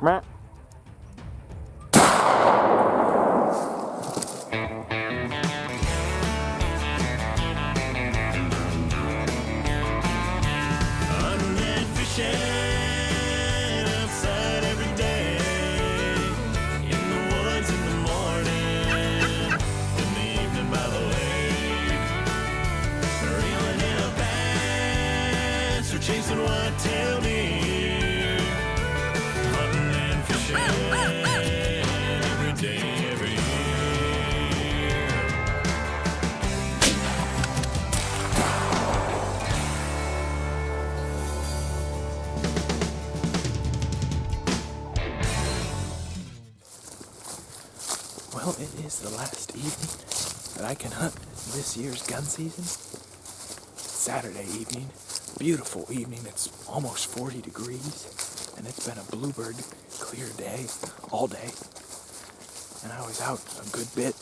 Meh. Hunting and fishing outside every day. In the woods in the morning, in the evening by the lake. Reeling in a bass or chasing whitetail deer. Hunting and fishing every day, every year. Well, it is the last evening that I can hunt this year's gun season. Saturday evening, beautiful evening. It's almost 40 degrees, and it's been a bluebird clear day, all day. And I was out a good bit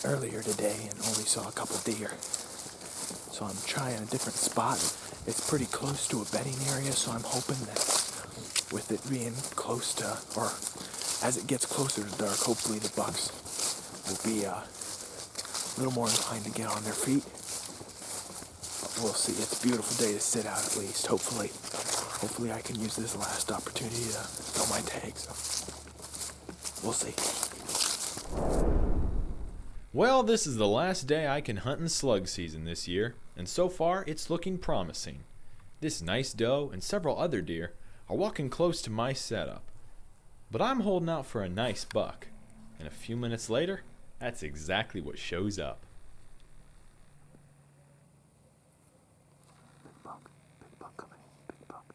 earlier today and only saw a couple deer. So I'm trying a different spot. It's pretty close to a bedding area, so I'm hoping that with it being close to, or as it gets closer to dark, hopefully the bucks will be a little more inclined to get on their feet. We'll see. It's a beautiful day to sit out at least, hopefully. Hopefully I can use this last opportunity to throw my tag, so we'll see. Well, this is the last day I can hunt in slug season this year, and so far it's looking promising. This nice doe and several other deer are walking close to my setup. But I'm holding out for a nice buck, and a few minutes later, that's exactly what shows up. Big buck coming in, big buck.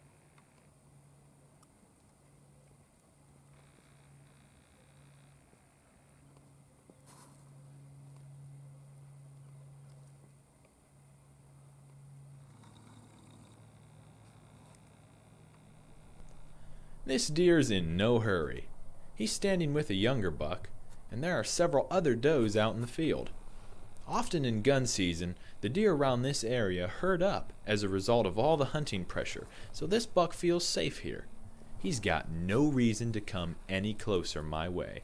This deer's in no hurry. He's standing with a younger buck, and there are several other does out in the field. Often in gun season, the deer around this area herd up as a result of all the hunting pressure, so this buck feels safe here. He's got no reason to come any closer my way.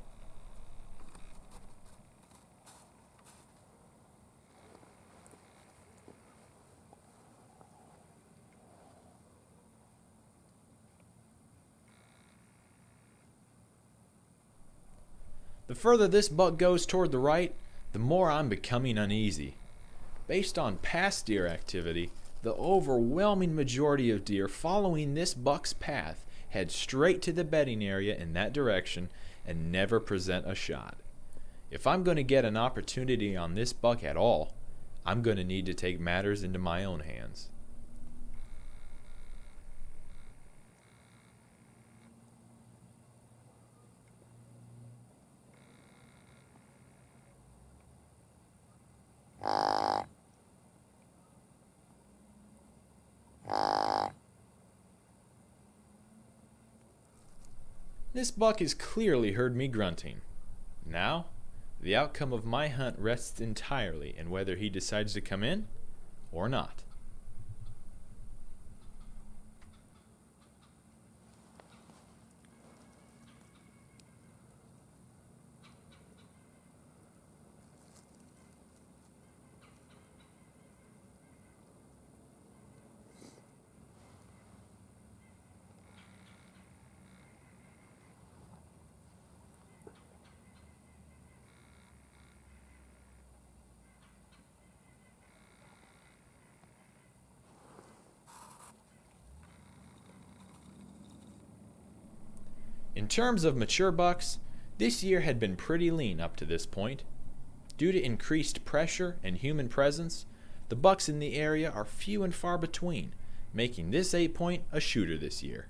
The further this buck goes toward the right, the more I'm becoming uneasy. Based on past deer activity, the overwhelming majority of deer following this buck's path head straight to the bedding area in that direction and never present a shot. If I'm going to get an opportunity on this buck at all, I'm going to need to take matters into my own hands. This buck has clearly heard me grunting. Now, the outcome of my hunt rests entirely in whether he decides to come in or not. In terms of mature bucks, this year had been pretty lean up to this point. Due to increased pressure and human presence, the bucks in the area are few and far between, making this 8-point a shooter this year.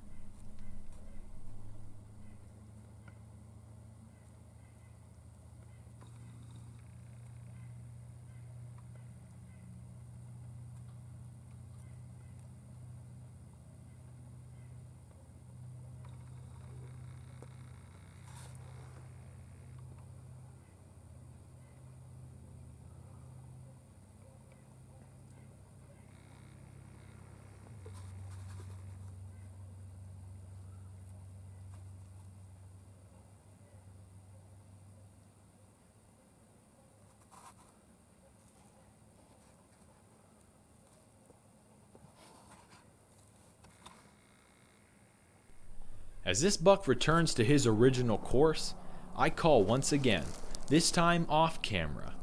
As this buck returns to his original course, I call once again, this time off camera.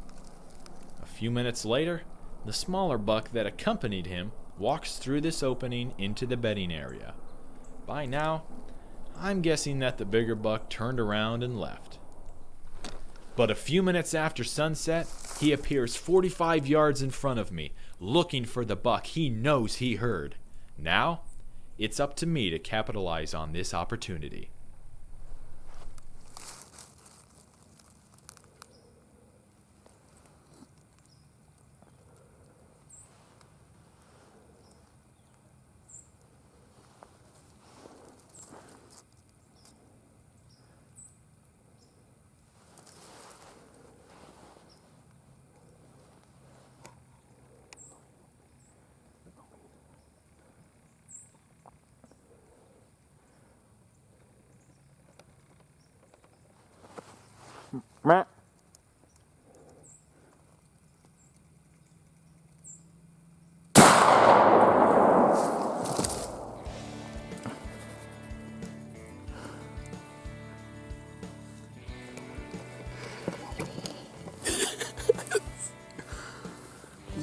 A few minutes later, the smaller buck that accompanied him walks through this opening into the bedding area. By now, I'm guessing that the bigger buck turned around and left. But a few minutes after sunset, he appears 45 yards in front of me, looking for the buck he knows he heard. Now, it's up to me to capitalize on this opportunity. Matt.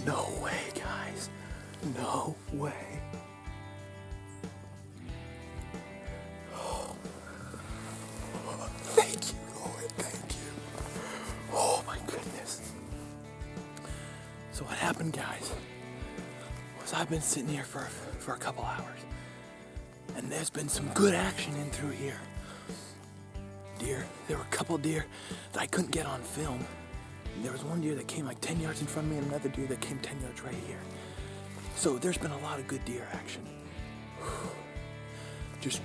No way, guys. No way. Thank you, Lord. Thank you. Oh my goodness. So what happened, guys, was I've been sitting here for a couple hours, and there's been some good action in through here. There were a couple deer that I couldn't get on film. There was one deer that came like 10 yards in front of me and another deer that came 10 yards right here. So there's been a lot of good deer action. Just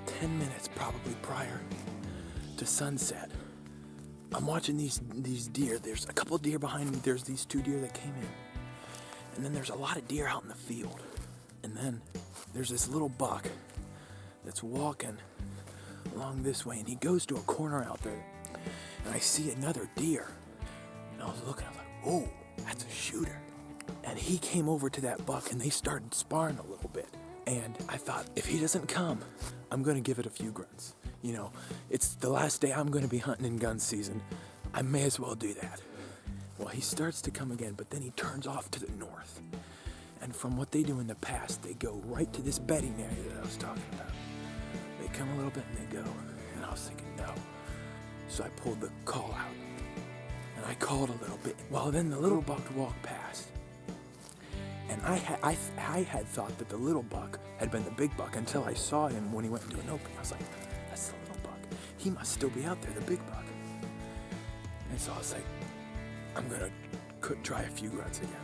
10 minutes probably prior to sunset, I'm watching these deer. There's a couple deer behind me. There's these two deer that came in. And then there's a lot of deer out in the field. And then there's this little buck that's walking along this way, and he goes to a corner out there, and I see another deer. And I was looking, I was like, oh, that's a shooter. And he came over to that buck, and they started sparring a little bit. And I thought, if he doesn't come, I'm gonna give it a few grunts. You know, it's the last day I'm gonna be hunting in gun season. I may as well do that. Well, he starts to come again, but then he turns off to the north. And from what they do in the past, they go right to this bedding area that I was talking about. They come a little bit and they go. And I was thinking, no. So I pulled the call out. And I called a little bit. Well, then the little buck walked past. And I had thought that the little buck had been the big buck until I saw him when he went into an opening. I was like, that's the little buck. He must still be out there, the big buck. And so I was like, I'm gonna try a few grunts again.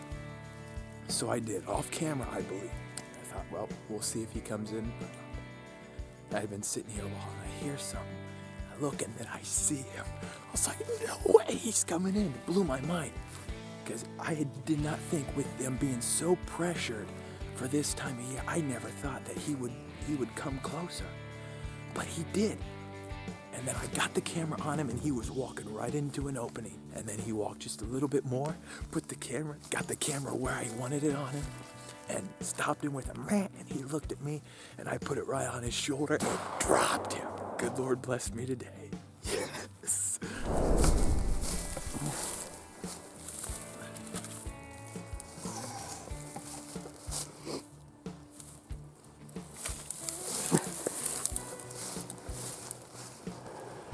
So I did, off camera, I believe. I thought, well, we'll see if he comes in. I had been sitting here a while and I hear something. I look and then I see him. I was like, no way, he's coming in. It blew my mind. Because I did not think with them being so pressured for this time of year, I never thought that he would come closer. But he did. And then I got the camera on him and he was walking right into an opening. And then he walked just a little bit more, got the camera where I wanted it on him, and stopped him with a meh, and he looked at me, and I put it right on his shoulder and dropped him. Good Lord bless me today. Yes.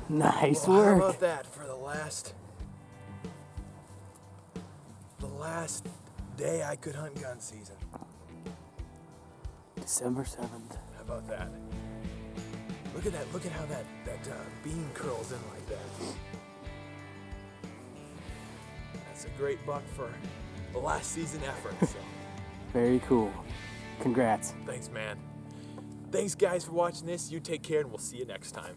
Nice Well, work. how about that for the last day I could hunt gun season? December 7th. How about that? Look at that. Look at how that beam curls in like that. That's a great buck for the last season effort. So Very cool. Congrats. thanks, man. Thanks, guys, for watching this. You take care, and we'll see you next time.